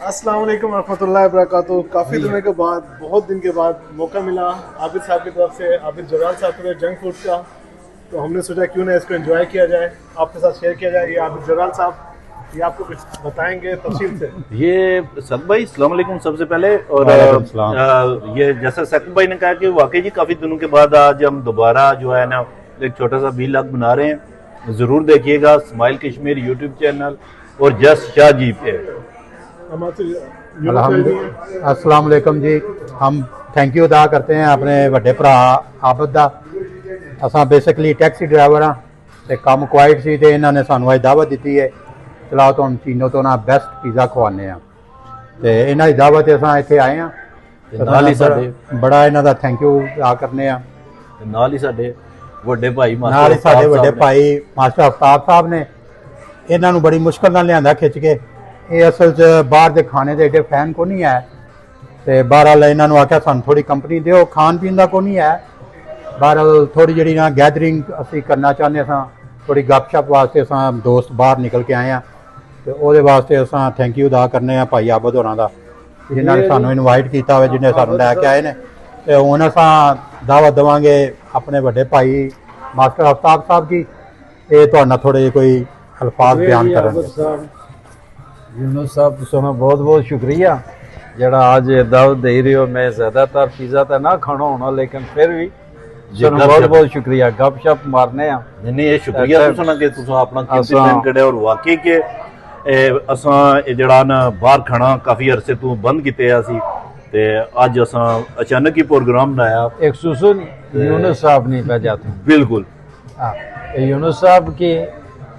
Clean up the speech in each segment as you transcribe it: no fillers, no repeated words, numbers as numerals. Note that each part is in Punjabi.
अस्सलाम वालेकुम रहमतुल्लाहि वबरकातुहू। काफ़ी दिनों के बाद, बहुत दिन के बाद मौका मिला आबिद साहब की तरफ से, आबिद जलाल साहब के जंक फूड का, तो हमने सोचा क्यों ना इसको एंजॉय किया जाए, आपके साथ शेयर किया जाए। ये आबिद जलाल साहब ये आपको कुछ बताएंगे तफसील से। ये सक भाई अस्सलाम वालेकुम सबसे पहले। और ये जैसा सक भाई ने कहा कि वाकई जी काफ़ी दिनों के बाद आज हम दोबारा जो है ना एक छोटा सा व्लॉग बना रहे हैं। ज़रूर देखिएगा स्माइल कश्मीर यूट्यूब चैनल और जस्ट शाह जी पे। अस्सलाम वालेकुम जी। हम थैंक यू अदा करते हैं अपने ਵੱਡੇ ਭਰਾ ਆਬਦ ਦਾ। ਅਸਾਂ ਬੇਸਿਕਲੀ ਟੈਕਸੀ ਡਰਾਈਵਰ ਹਾਂ ਤੇ ਕੰਮ ਕੁਆਇਟ ਸੀ ਤੇ ਇਹਨਾਂ ਨੇ ਸਾਨੂੰ ਅੱਜ ਦਾਵਤ ਦਿੱਤੀ ਹੈ, ਚਲਾਓ ਤੁਹਾਨੂੰ ਚੀਨੋ ਤੋਂ ਨਾ ਬੈਸਟ ਪੀਜ਼ਾ ਖਵਾਉਂਦੇ ਆ ਤੇ ਇਹਨਾਂ ਦੀ ਦਾਵਤ ਤੇ ਅਸਾਂ ਇੱਥੇ ਆਏ ਹਾਂ। ਨਾਲ ਹੀ ਸਾਡੇ ਬੜਾ ਇਹਨਾਂ ਦਾ ਥੈਂਕ ਯੂ ਅਦਾ ਕਰਨੇ ਆ। ਨਾਲ ਹੀ ਸਾਡੇ ਵੱਡੇ ਭਾਈ ਨਾਲ ਹੀ ਸਾਡੇ ਵੱਡੇ ਭਾਈ ਮਾਸਟਰ ਅਫਤਾਬ ਸਾਹਿਬ ਨੇ ਇਹਨਾਂ ਨੂੰ ਬੜੀ ਮੁਸ਼ਕਲ ਨਾਲ ਲਿਆਂਦਾ ਖਿੱਚ ਕੇ। ਇਹ ਅਸਲ 'ਚ ਬਾਹਰ ਦੇ ਖਾਣੇ ਦੇ ਏਡੇ ਫੈਨ ਕੋ ਨਹੀਂ ਹੈ ਤੇ ਬਹਰਾਲ ਇਹਨਾਂ ਨੂੰ ਆਖਿਆ ਸਾਨੂੰ ਥੋੜੀ ਕੰਪਨੀ ਦਿਓ, ਖਾਣ ਪੀਣ ਦਾ ਕੋ ਨਹੀਂ ਹੈ। ਬਹਰਾਲ ਥੋੜੀ ਜਿਹੜੀ ਨਾ ਗੈਦਰਿੰਗ ਅਸੀਂ ਕਰਨਾ ਚਾਹੁੰਦੇ ਸਾਂ, ਥੋੜੀ ਗੱਪਸ਼ਪ ਵਾਸਤੇ ਅਸਾਂ ਦੋਸਤ ਬਾਹਰ ਨਿਕਲ ਕੇ ਆਏ ਹਾਂ ਤੇ ਉਹਦੇ ਵਾਸਤੇ ਅਸਾਂ ਥੈਂਕ ਯੂ ਅਦਾ ਕਰਨੇ ਆ ਭਾਈ ਆਬਦ ਹੋਰਾਂ ਦਾ, ਜਿਨ੍ਹਾਂ ਨੇ ਸਾਨੂੰ ਇਨਵਾਈਟ ਕੀਤਾ ਹੋਵੇ, ਜਿਹਨੇ ਸਾਨੂੰ ਲੈ ਕੇ ਆਏ ਨੇ। ਤੇ ਹੁਣ ਅਸਾਂ ਦਾਵਤ ਦੇਵਾਂਗੇ ਆਪਣੇ ਵੱਡੇ ਭਾਈ ਮਾਸਟਰ ਅਫਤਾਬ ਸਾਹਿਬ ਜੀ। ਇਹ ਤੁਹਾਡਾ ਥੋੜੇ ਜਿਹੇ ਕੋਈ ਅਲਫਾਜ਼ ਬਿਆਨ ਕਰਨਗੇ। यूनुस साहब तुसां बहुत बहुत शुक्रिया जरा आज दावत दे रहे हो। मैं ज़्यादातर पिज़्ज़ा तो ना खाना होना लेकिन फिर भी बहुत बहुत शुक्रिया। गप शप मारने नहीं ये शुक्रिया तुसां कि तुसां अपना कीमती टाइम कढ़िया। और वाकई के असां जेड़ा ना बाहर खाना काफ़ी अरसे तो बंद कीते असी ते अज असां अचानक ही प्रोग्राम बनाया। एक सुसुन यूनुस साहब नहीं पै जाते बिल्कुल। यूनुस साहब की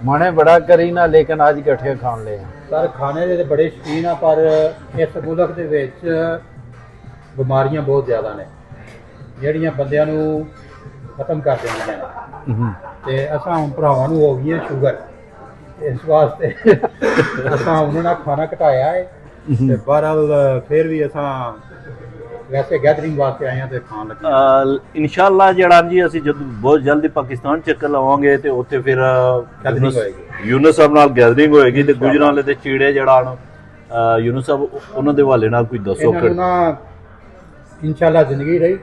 मने बड़ा करी ना लेकिन आज इकट्ठे खान ले ਸਰ ਖਾਣੇ ਦੇ ਬੜੇ ਸ਼ੌਕੀਨ ਆ, ਪਰ ਇਸ ਮੁਲਕ ਦੇ ਵਿੱਚ ਬਿਮਾਰੀਆਂ ਬਹੁਤ ਜ਼ਿਆਦਾ ਨੇ ਜਿਹੜੀਆਂ ਬੰਦਿਆਂ ਨੂੰ ਖਤਮ ਕਰ ਦਿੰਦੀਆਂ ਨੇ ਤੇ ਅਸਾਂ ਹੁਣ ਭਰਾਵਾਂ ਨੂੰ ਹੋ ਗਈਆਂ ਸ਼ੂਗਰ, ਇਸ ਵਾਸਤੇ ਅਸਾਂ ਉਹਨਾਂ ਨਾਲ ਖਾਣਾ ਘਟਾਇਆ ਹੈ ਤੇ ਬਹਰਹਾਲ ਫਿਰ ਵੀ ਅਸਾਂ ਵੈਸੇ ਗੈਦਰਿੰਗ ਵਾਸਤੇ ਆਏ ਹਾਂ ਤੇ ਖਾਣ ਲੱਗੇ। ਇਨਸ਼ਾਅੱਲਾ ਜਿਹੜਾ ਜੀ ਅਸੀਂ ਜਦ ਬਹੁਤ ਜਲਦੀ ਪਾਕਿਸਤਾਨ ਚੱਕਰ ਲਾਵਾਂਗੇ ਤੇ ਉੱਥੇ ਫਿਰ ਯੂਨਸ ਸਾਹਿਬ ਨਾਲ ਗੈਦਰਿੰਗ ਹੋਏਗੀ ਤੇ ਗੁਜਰਾਂਵਾਲੇ ਤੇ ਚੀੜੇ ਜਿਹੜਾ ਹਨ ਯੂਨਸ ਸਾਹਿਬ ਉਹਨਾਂ ਦੇ ਹਵਾਲੇ ਨਾਲ ਕੁਝ ਦੱਸੋ। ਨਾ ਇਨਸ਼ਾਅੱਲਾ ਜ਼ਿੰਦਗੀ ਰਹੀ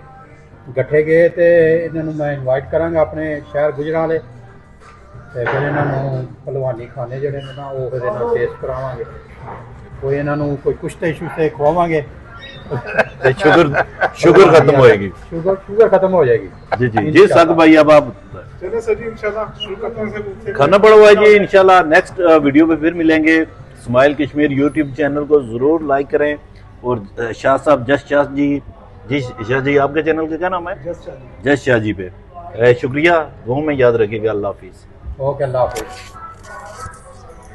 ਇਕੱਠੇ ਗਏ ਤੇ ਇਹਨਾਂ ਨੂੰ ਮੈਂ ਇਨਵਾਈਟ ਕਰਾਂਗਾ ਆਪਣੇ ਸ਼ਹਿਰ ਗੁਜਰਾਂਵਾਲੇ ਤੇ ਫਿਰ ਇਹਨਾਂ ਨੂੰ ਭਲਵਾਨੀ ਖਾਣੇ ਜਿਹੜੇ ਨੇ ਨਾ ਉਹ ਇਹਦੇ ਨਾਲ ਟੇਸਟ ਕਰਾਵਾਂਗੇ। ਕੋਈ ਇਹਨਾਂ ਨੂੰ ਕੋਈ ਕੁਸ਼ਤੇ ਸ਼ੁਸ਼ਤੇ ਖਵਾਵਾਂਗੇ ਤੇ शुगर खत्म होएगी। शुगर खत्म हो जाएगी। जी जी जी सक भाई अब आप चलिए सर जी इंशाल्लाह शुरू करते हैं। खाना पड़ा हुआ है जी। इंशाल्लाह नेक्स्ट वीडियो में फिर मिलेंगे। स्माइल कश्मीर यूट्यूब चैनल को जरूर लाइक करें। और शाह साहब जस्ट शाह जी शाह जी आपके चैनल का क्या नाम है? जस्ट शाह जी पे शुक्रिया। वो में याद रखिएगा। अल्लाह हाफिज़। ओके अल्लाह हाफिज़।